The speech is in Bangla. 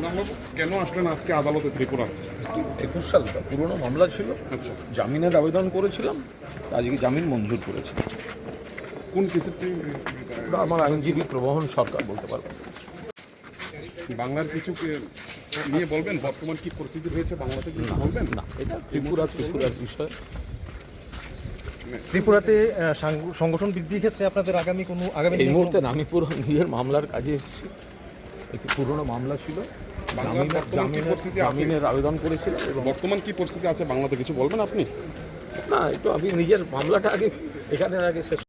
প্রধানবাবু কেন আসলেন আজকে আদালতে ত্রিপুরা? 21 সালটা পুরনো মামলা ছিল। আচ্ছা, জামিনের আবেদন করেছিলাম, আজকে জামিন মঞ্জুর করেছে। কোন কেসের ওটা আমার আইনজীবী প্রবহন সরকার বলতে পারবেন। বাংলার কিছু নিয়ে বলবেন? বর্তমান কি পরিস্থিতি রয়েছে বাংলাতে কিছু বলবেন? না, এটা ত্রিপুরার বিষয়। ত্রিপুরাতে সংগঠন বৃদ্ধির ক্ষেত্রে আপনাদের আগামী এই মুহূর্তে আমি পুরো নিজের মামলার কাজে এসেছি। একটি পুরনো মামলা ছিল, বাংলার বর্তমান কি পরিস্থিতি আছে? জামিনের আবেদন করেছিলাম এবং বর্তমান কি পরিস্থিতি আছে বাংলাতে কিছু বলবেন আপনি? না, একটু আমি নিজের মামলাটা আগে এখানে শেষ